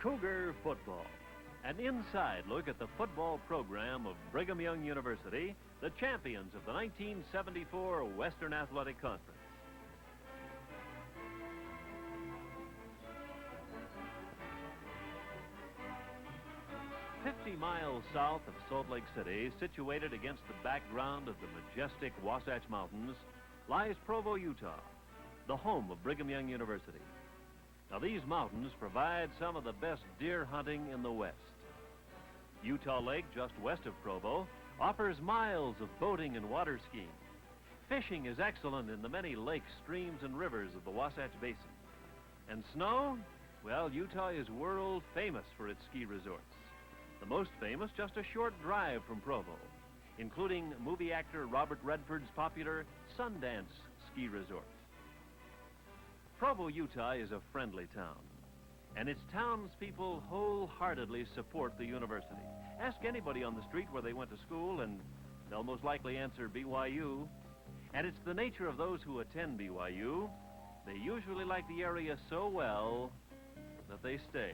Cougar Football. An inside look at the football program of Brigham Young University, the champions of the 1974 Western Athletic Conference. Miles south of Salt Lake City, situated against the background of the majestic Wasatch Mountains, lies Provo, Utah, the home of Brigham Young University. Now, these mountains provide some of the best deer hunting in the West. Utah Lake, just west of Provo, offers miles of boating and water skiing. Fishing is excellent in the many lakes, streams, and rivers of the Wasatch Basin. And snow? Well, Utah is world famous for its ski resorts. The most famous just a short drive from Provo, including movie actor Robert Redford's popular Sundance ski resort. Provo, Utah is a friendly town, and its townspeople wholeheartedly support the university. Ask anybody on the street where they went to school, and they'll most likely answer BYU. And it's the nature of those who attend BYU. They usually like the area so well that they stay.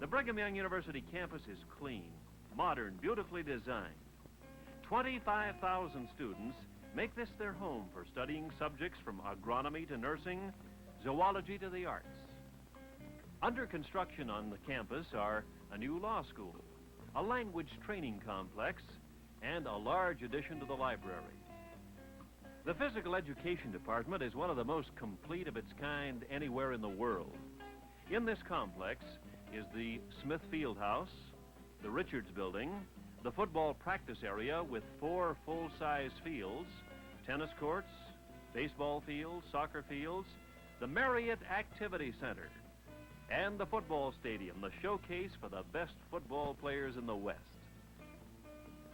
The Brigham Young University campus is clean, modern, beautifully designed. 25,000 students make this their home for studying subjects from agronomy to nursing, zoology to the arts. Under construction on the campus are a new law school, a language training complex, and a large addition to the library. The physical education department is one of the most complete of its kind anywhere in the world. In this complex is the Smith Fieldhouse, the Richards Building, the football practice area with 4 full-size fields, tennis courts, baseball fields, soccer fields, the Marriott Activity Center, and the football stadium, the showcase for the best football players in the West.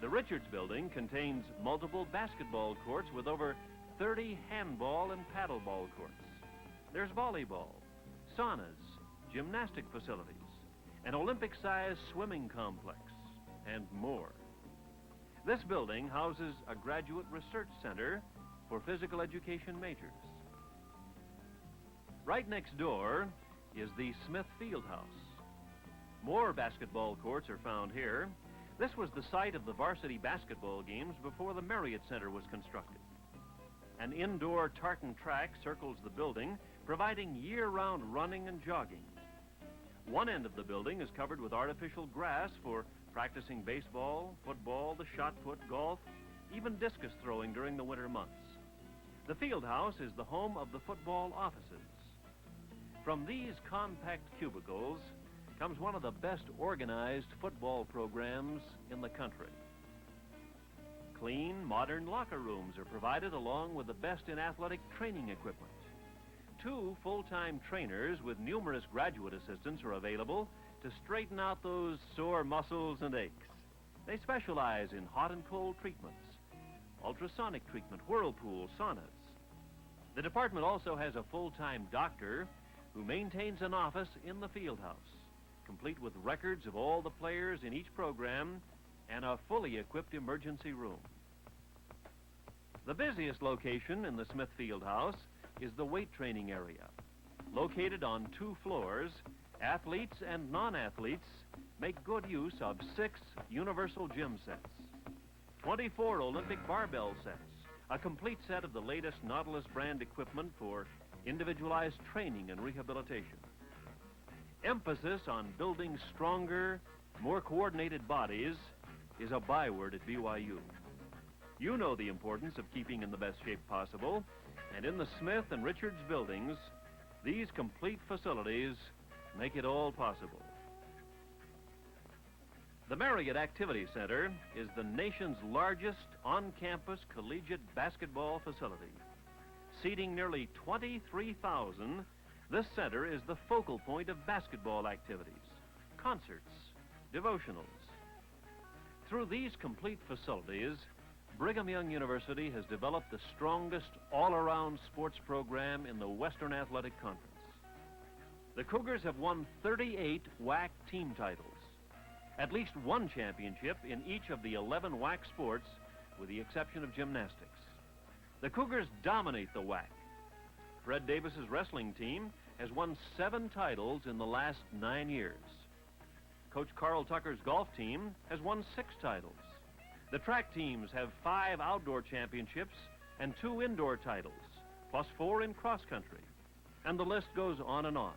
The Richards Building contains multiple basketball courts with over 30 handball and paddleball courts. There's volleyball, saunas, gymnastic facilities, an Olympic-sized swimming complex, and more. This building houses a graduate research center for physical education majors. Right next door is the Smith Fieldhouse. More basketball courts are found here. This was the site of the varsity basketball games before the Marriott Center was constructed. An indoor tartan track circles the building, providing year-round running and jogging. One end of the building is covered with artificial grass for practicing baseball, football, the shot put, golf, even discus throwing during the winter months. The field house is the home of the football offices. From these compact cubicles comes one of the best organized football programs in the country. Clean, modern locker rooms are provided along with the best in athletic training equipment. 2 full-time trainers with numerous graduate assistants are available to straighten out those sore muscles and aches. They specialize in hot and cold treatments, ultrasonic treatment, whirlpool, saunas. The department also has a full-time doctor who maintains an office in the field house, complete with records of all the players in each program and a fully equipped emergency room. The busiest location in the Smith Fieldhouse is the weight training area. Located on 2 floors, athletes and non-athletes make good use of 6 universal gym sets, 24 Olympic barbell sets, a complete set of the latest Nautilus brand equipment for individualized training and rehabilitation. Emphasis on building stronger, more coordinated bodies is a byword at BYU. You know the importance of keeping in the best shape possible, and in the Smith and Richards buildings, these complete facilities make it all possible. The Marriott Activity Center is the nation's largest on-campus collegiate basketball facility. Seating nearly 23,000, this center is the focal point of basketball activities, concerts, devotionals. Through these complete facilities, Brigham Young University has developed the strongest all-around sports program in the Western Athletic Conference. The Cougars have won 38 WAC team titles, at least 1 championship in each of the 11 WAC sports, with the exception of gymnastics. The Cougars dominate the WAC. Fred Davis's wrestling team has won 7 titles in the last 9 years. Coach Carl Tucker's golf team has won 6 titles. The track teams have 5 outdoor championships and 2 indoor titles, plus 4 in cross country. And the list goes on and on.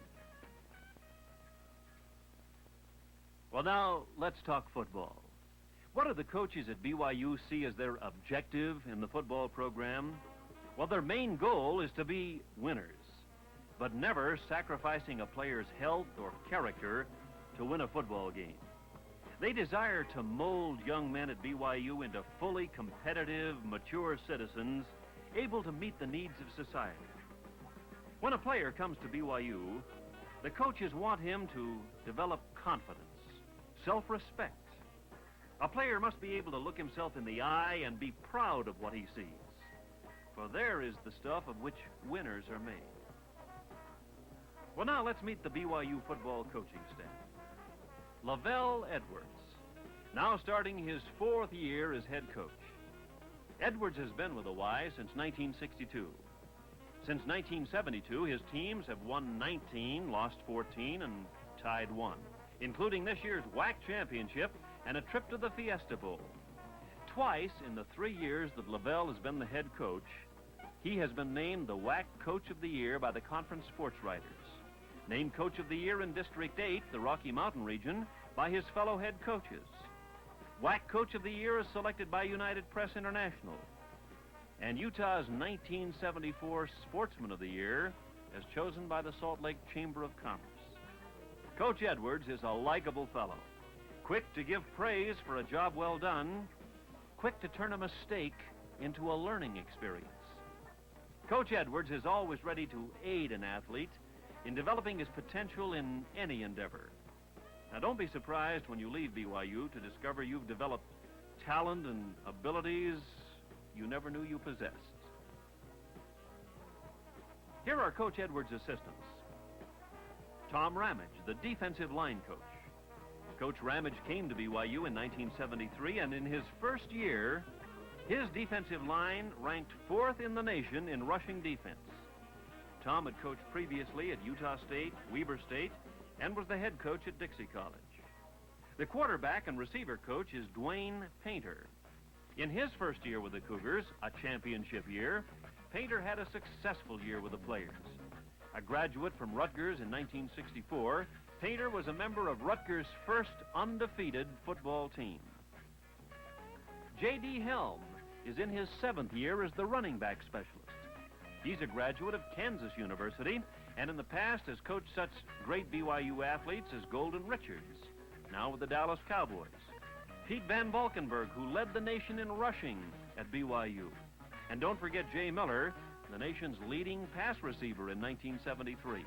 Well, now, let's talk football. What do the coaches at BYU see as their objective in the football program? Well, their main goal is to be winners, but never sacrificing a player's health or character to win a football game. They desire to mold young men at BYU into fully competitive, mature citizens able to meet the needs of society. When a player comes to BYU, the coaches want him to develop confidence, self-respect. A player must be able to look himself in the eye and be proud of what he sees. For there is the stuff of which winners are made. Well, now let's meet the BYU football coaching staff. Lavelle Edwards, now starting his 4th year as head coach. Edwards has been with the Y since 1962. Since 1972, his teams have won 19, lost 14, and tied 1, including this year's WAC championship and a trip to the Fiesta Bowl. Twice in the 3 years that Lavelle has been the head coach, he has been named the WAC Coach of the Year by the Conference Sports Writers. Named Coach of the Year in District 8, the Rocky Mountain region, by his fellow head coaches. WAC Coach of the Year is selected by United Press International. And Utah's 1974 Sportsman of the Year is chosen by the Salt Lake Chamber of Commerce. Coach Edwards is a likable fellow, quick to give praise for a job well done, quick to turn a mistake into a learning experience. Coach Edwards is always ready to aid an athlete in developing his potential in any endeavor. Now, don't be surprised when you leave BYU to discover you've developed talent and abilities you never knew you possessed. Here are Coach Edwards' assistants. Tom Ramage, the defensive line coach. Coach Ramage came to BYU in 1973, and in his first year, his defensive line ranked 4th in the nation in rushing defense. Tom had coached previously at Utah State, Weber State, and was the head coach at Dixie College. The quarterback and receiver coach is Dwayne Painter. In his first year with the Cougars, a championship year, Painter had a successful year with the players. A graduate from Rutgers in 1964, Painter was a member of Rutgers' first undefeated football team. J.D. Helm is in his 7th year as the running back specialist. He's a graduate of Kansas University, and in the past has coached such great BYU athletes as Golden Richards, now with the Dallas Cowboys. Pete Van Valkenburg, who led the nation in rushing at BYU. And don't forget Jay Miller, the nation's leading pass receiver in 1973.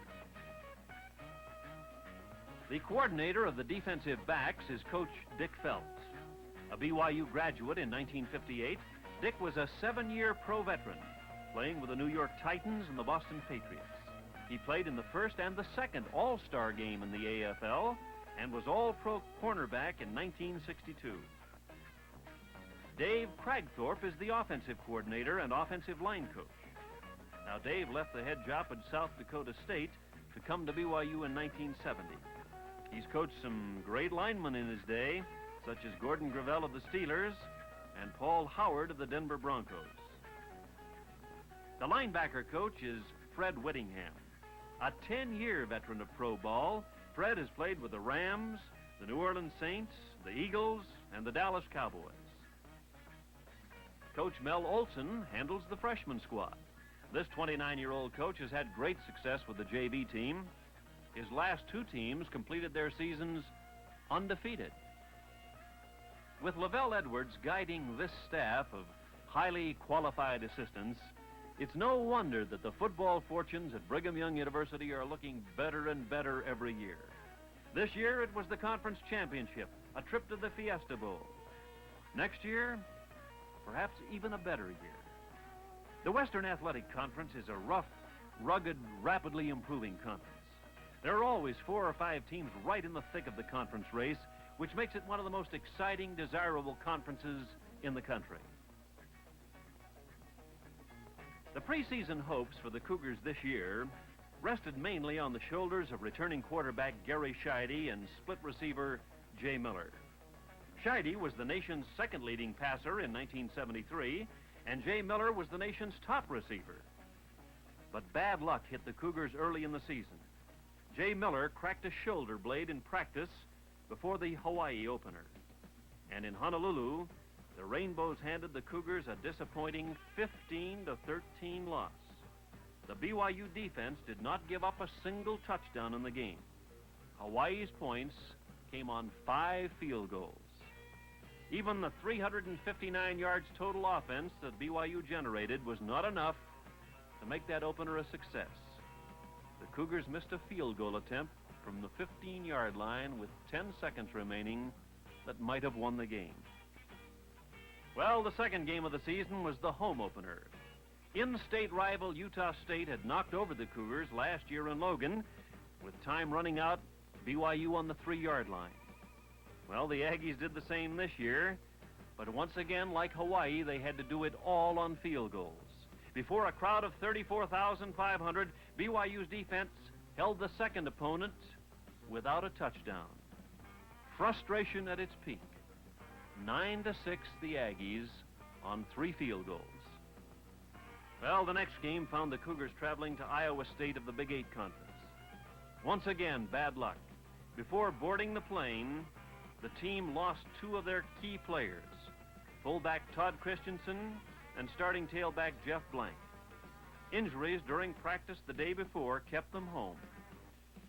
The coordinator of the defensive backs is Coach Dick Phelps. A BYU graduate in 1958, Dick was a 7-year pro veteran, playing with the New York Titans and the Boston Patriots. He played in the first and the second All-Star game in the AFL and was All-Pro cornerback in 1962. Dave Cragthorpe is the offensive coordinator and offensive line coach. Now, Dave left the head job at South Dakota State to come to BYU in 1970. He's coached some great linemen in his day, such as Gordon Gravel of the Steelers and Paul Howard of the Denver Broncos. The linebacker coach is Fred Whittingham. A 10-year veteran of pro ball, Fred has played with the Rams, the New Orleans Saints, the Eagles, and the Dallas Cowboys. Coach Mel Olson handles the freshman squad. This 29-year-old coach has had great success with the JV team. His last 2 teams completed their seasons undefeated. With Lavelle Edwards guiding this staff of highly qualified assistants, it's no wonder that the football fortunes at Brigham Young University are looking better and better every year. This year, it was the conference championship, a trip to the Fiesta Bowl. Next year, perhaps even a better year. The Western Athletic Conference is a rough, rugged, rapidly improving conference. There are always 4 or 5 teams right in the thick of the conference race, which makes it one of the most exciting, desirable conferences in the country. The preseason hopes for the Cougars this year rested mainly on the shoulders of returning quarterback Gary Scheide and split receiver Jay Miller. Scheide was the nation's second leading passer in 1973, and Jay Miller was the nation's top receiver. But bad luck hit the Cougars early in the season. Jay Miller cracked a shoulder blade in practice before the Hawaii opener. And in Honolulu, the Rainbows handed the Cougars a disappointing 15-13 loss. The BYU defense did not give up a single touchdown in the game. Hawaii's points came on 5 field goals. Even the 359 yards total offense that BYU generated was not enough to make that opener a success. The Cougars missed a field goal attempt from the 15-yard line with 10 seconds remaining that might have won the game. Well, the second game of the season was the home opener. In-state rival Utah State had knocked over the Cougars last year in Logan. With time running out, BYU on the 3-yard line. Well, the Aggies did the same this year, but once again, like Hawaii, they had to do it all on field goals. Before a crowd of 34,500, BYU's defense held the second opponent without a touchdown. Frustration at its peak. 9-6 the Aggies on 3 field goals. Well, the next game found the Cougars traveling to Iowa State of the Big 8 Conference. Once again, bad luck. Before boarding the plane, the team lost 2 of their key players, fullback Todd Christensen and starting tailback Jeff Blank. Injuries during practice the day before kept them home,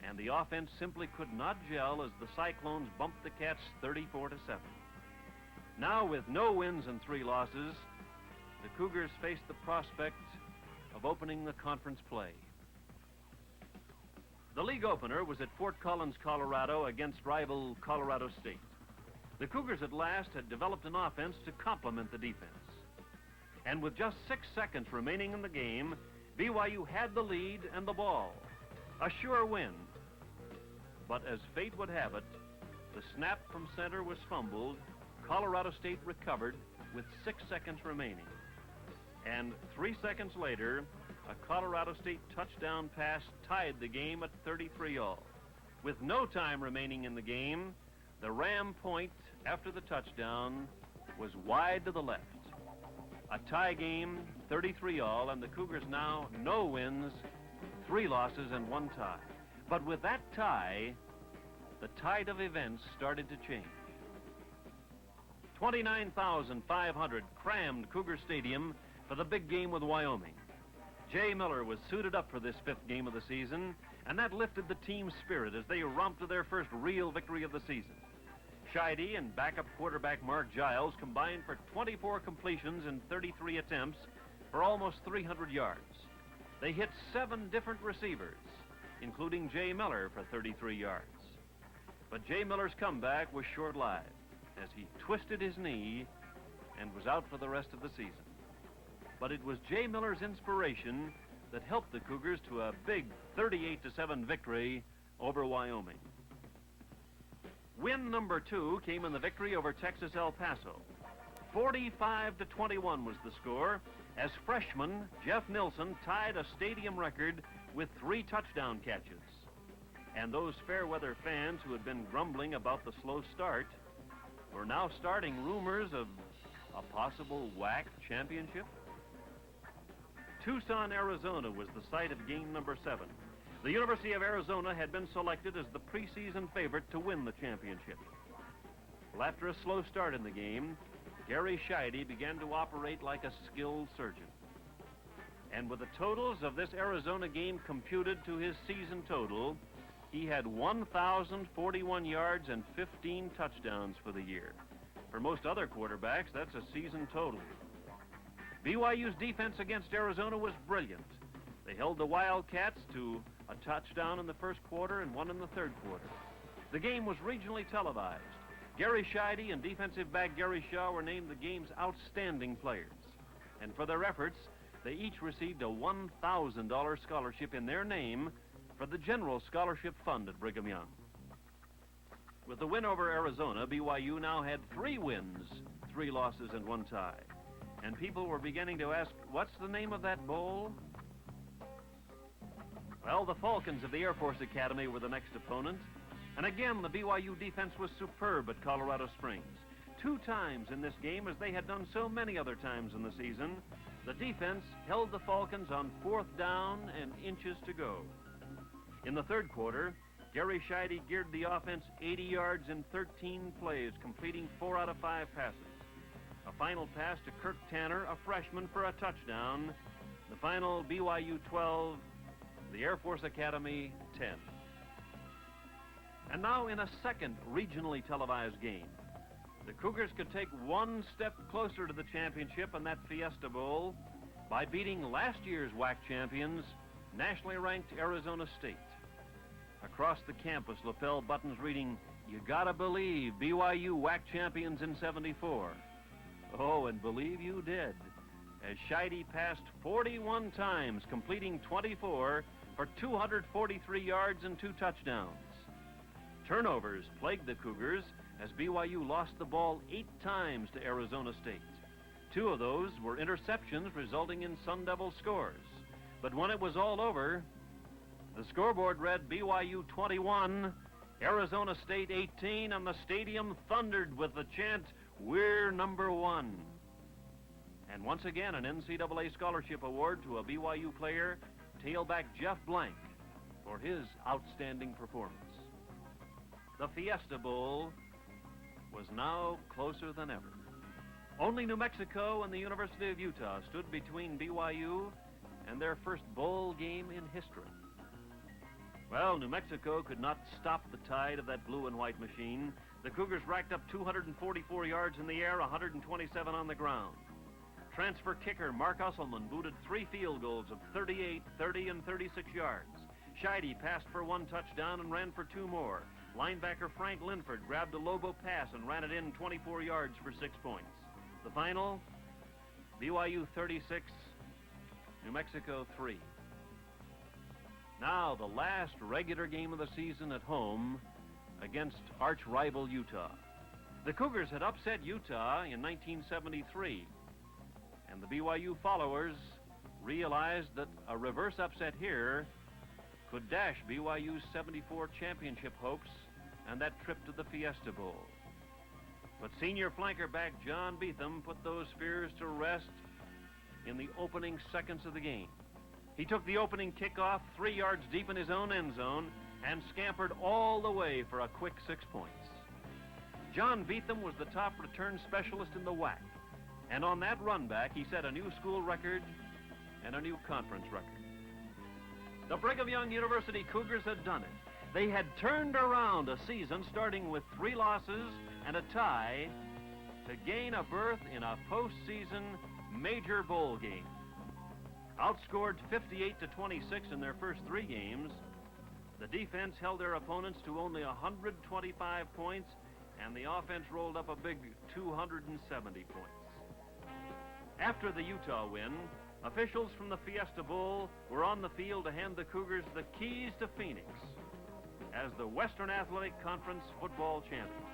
and the offense simply could not gel as the Cyclones bumped the Cats 34-7. Now, with no wins and 3 losses, the Cougars faced the prospect of opening the conference play. The league opener was at Fort Collins, Colorado, against rival Colorado State. The Cougars at last had developed an offense to complement the defense. And with just 6 seconds remaining in the game, BYU had the lead and the ball. A sure win. But as fate would have it, the snap from center was fumbled. Colorado State recovered with 6 seconds remaining. And 3 seconds later, a Colorado State touchdown pass tied the game at 33-all. With no time remaining in the game, the Ram point after the touchdown was wide to the left. A tie game, 33-all, and the Cougars now no wins, 3 losses, and 1 tie. But with that tie, the tide of events started to change. 29,500 crammed Cougar Stadium for the big game with Wyoming. Jay Miller was suited up for this 5th game of the season, and that lifted the team's spirit as they romped to their first real victory of the season. Scheide and backup quarterback Mark Giles combined for 24 completions in 33 attempts for almost 300 yards. They hit 7 different receivers, including Jay Miller for 33 yards. But Jay Miller's comeback was short-lived as he twisted his knee and was out for the rest of the season. But it was Jay Miller's inspiration that helped the Cougars to a big 38-7 victory over Wyoming. Win number 2 came in the victory over Texas El Paso. 45-21 was the score as freshman Jeff Nilsson tied a stadium record with 3 touchdown catches. And those fair-weather fans who had been grumbling about the slow start were now starting rumors of a possible WAC championship. Tucson, Arizona was the site of game number 7. The University of Arizona had been selected as the preseason favorite to win the championship. Well, after a slow start in the game, Gary Scheide began to operate like a skilled surgeon. And with the totals of this Arizona game computed to his season total, he had 1,041 yards and 15 touchdowns for the year. For most other quarterbacks, that's a season total. BYU's defense against Arizona was brilliant. They held the Wildcats to a touchdown in the first quarter and 1 in the third quarter. The game was regionally televised. Gary Scheide and defensive back Gary Shaw were named the game's outstanding players. And for their efforts, they each received a $1,000 scholarship in their name for the General Scholarship Fund at Brigham Young. With the win over Arizona, BYU now had 3 wins, 3 losses, and 1 tie. And people were beginning to ask, what's the name of that bowl? Well, the Falcons of the Air Force Academy were the next opponent. And again, the BYU defense was superb at Colorado Springs. 2 times in this game, as they had done so many other times in the season, the defense held the Falcons on 4th down and inches to go. In the 3rd quarter, Gary Scheide geared the offense 80 yards in 13 plays, completing 4 out of 5 passes. A final pass to Kirk Tanner, a freshman, for a touchdown. The final, BYU 12, the Air Force Academy 10. And now in a second regionally televised game, the Cougars could take one step closer to the championship in that Fiesta Bowl by beating last year's WAC champions, nationally ranked Arizona State. Across the campus, lapel buttons reading, "You gotta believe, BYU WAC champions in '74. Oh, and believe you did, as Scheide passed 41 times, completing 24 for 243 yards and 2 touchdowns. Turnovers plagued the Cougars as BYU lost the ball 8 times to Arizona State. 2 of those were interceptions, resulting in Sun Devil scores. But when it was all over, the scoreboard read BYU 21, Arizona State 18, and the stadium thundered with the chant, "We're number 1." And once again, an NCAA scholarship award to a BYU player, tailback Jeff Blank, for his outstanding performance. The Fiesta Bowl was now closer than ever. Only New Mexico and the University of Utah stood between BYU and their first bowl game in history. Well, New Mexico could not stop the tide of that blue and white machine. The Cougars racked up 244 yards in the air, 127 on the ground. Transfer kicker Mark Usselman booted 3 field goals of 38, 30, and 36 yards. Scheide passed for 1 touchdown and ran for 2 more. Linebacker Frank Linford grabbed a Lobo pass and ran it in 24 yards for 6 points. The final, BYU 36, New Mexico 3. Now, the last regular game of the season at home against arch-rival Utah. The Cougars had upset Utah in 1973, and the BYU followers realized that a reverse upset here could dash BYU's '74 championship hopes and that trip to the Fiesta Bowl. But senior flanker back John Beetham put those fears to rest in the opening seconds of the game. He took the opening kickoff 3 yards deep in his own end zone and scampered all the way for a quick 6 points. John Beetham was the top return specialist in the WAC, and on that run back, he set a new school record and a new conference record. The Brigham Young University Cougars had done it. They had turned around a season starting with 3 losses and a tie to gain a berth in a postseason major bowl game. Outscored 58-26 in their first 3 games, the defense held their opponents to only 125 points, and the offense rolled up a big 270 points. After the Utah win, officials from the Fiesta Bowl were on the field to hand the Cougars the keys to Phoenix as the Western Athletic Conference football champions.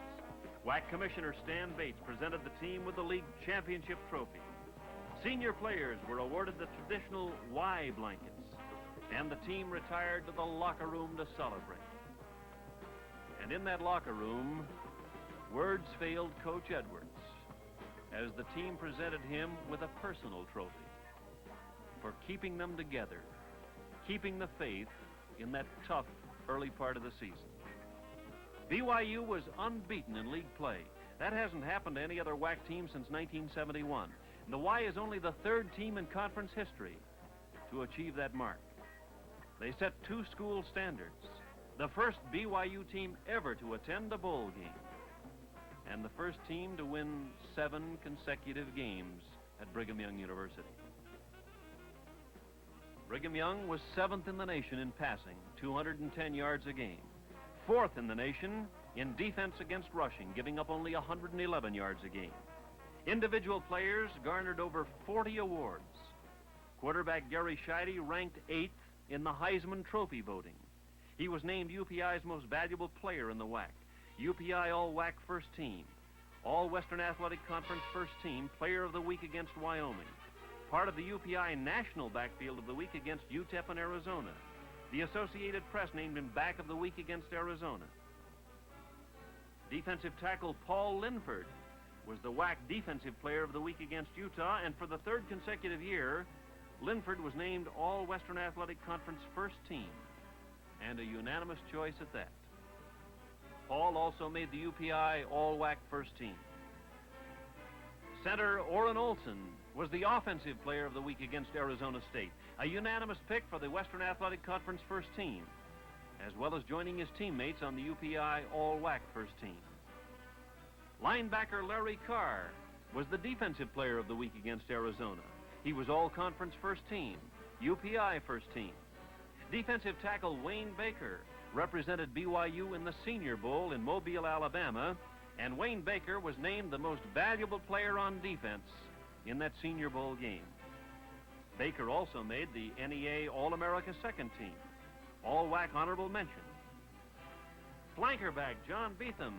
WAC Commissioner Stan Bates presented the team with the league championship trophy. Senior players were awarded the traditional Y blankets, and the team retired to the locker room to celebrate. And in that locker room, words failed Coach Edwards as the team presented him with a personal trophy for keeping them together, keeping the faith in that tough early part of the season. BYU was unbeaten in league play. That hasn't happened to any other WAC team since 1971. And the Y is only the 3rd team in conference history to achieve that mark. They set 2 school standards. The first BYU team ever to attend a bowl game, and the first team to win 7 consecutive games at Brigham Young University. Brigham Young was 7th in the nation in passing, 210 yards a game. 4th in the nation in defense against rushing, giving up only 111 yards a game. Individual players garnered over 40 awards. Quarterback Gary Scheide ranked 8th in the Heisman Trophy voting. He was named UPI's most valuable player in the WAC, UPI All-WAC First Team, All-Western Athletic Conference First Team, Player of the Week against Wyoming, part of the UPI National Backfield of the Week against UTEP and Arizona, The Associated Press named him back of the week against Arizona. Defensive tackle Paul Linford was the WAC Defensive Player of the Week against Utah, and for the third consecutive year, Linford was named All-Western Athletic Conference First Team, and a unanimous choice at that. Paul also made the UPI All-WAC First Team. Center Orrin Olson was the Offensive Player of the Week against Arizona State, a unanimous pick for the Western Athletic Conference First Team, as well as joining his teammates on the UPI All-WAC First Team. Linebacker Larry Carr was the Defensive Player of the Week against Arizona. He was All-Conference First Team, UPI First Team. Defensive tackle Wayne Baker represented BYU in the Senior Bowl in Mobile, Alabama, and Wayne Baker was named the most valuable player on defense in that Senior Bowl game. Baker also made the NEA All-America Second Team, All-WAC Honorable Mention. Flankerback John Beetham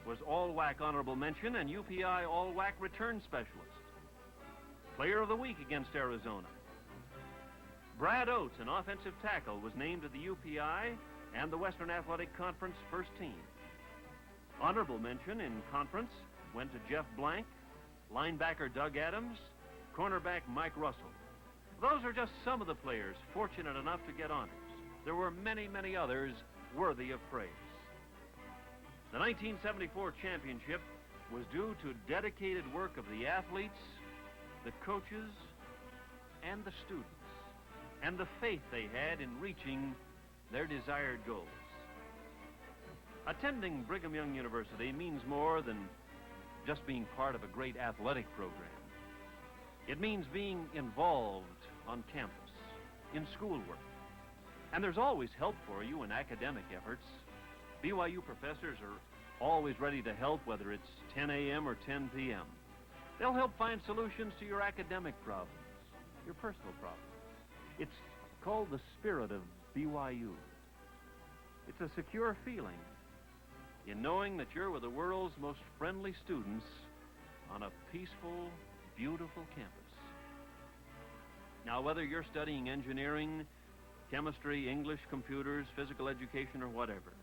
was All-WAC Honorable Mention and UPI All-WAC Return Specialist. Player of the Week against Arizona. Brad Oates, an offensive tackle, was named to the UPI and the Western Athletic Conference First Team. Honorable mention in conference went to Jeff Blank, linebacker Doug Adams, cornerback Mike Russell. Those are just some of the players fortunate enough to get honors. There were many, many others worthy of praise. The 1974 championship was due to dedicated work of the athletes, the coaches, and the students, and the faith they had in reaching their desired goals. Attending Brigham Young University means more than just being part of a great athletic program. It means being involved on campus, in schoolwork. And there's always help for you in academic efforts. BYU professors are always ready to help, whether it's 10 a.m. or 10 p.m. They'll help find solutions to your academic problems, your personal problems. It's called the spirit of BYU. It's a secure feeling in knowing that you're with the world's most friendly students on a peaceful, beautiful campus. Now, whether you're studying engineering, chemistry, English, computers, physical education, or whatever,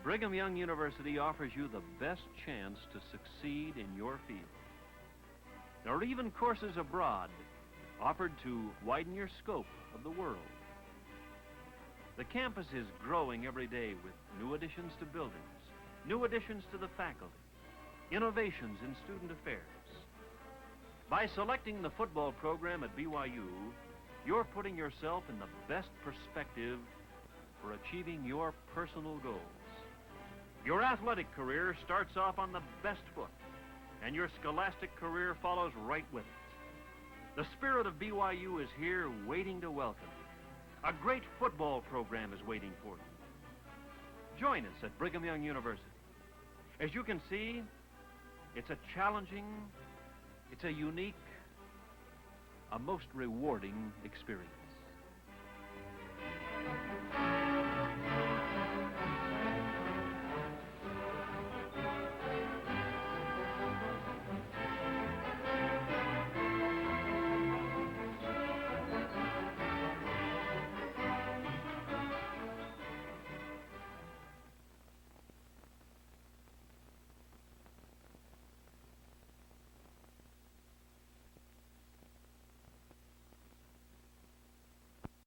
Brigham Young University offers you the best chance to succeed in your field. There are even courses abroad offered to widen your scope of the world. The campus is growing every day with new additions to buildings, new additions to the faculty, innovations in student affairs. By selecting the football program at BYU, you're putting yourself in the best perspective for achieving your personal goals. Your athletic career starts off on the best foot, and your scholastic career follows right with it. The spirit of BYU is here waiting to welcome you. A great football program is waiting for you. Join us at Brigham Young University. As you can see, it's a challenging, it's a unique, a most rewarding experience.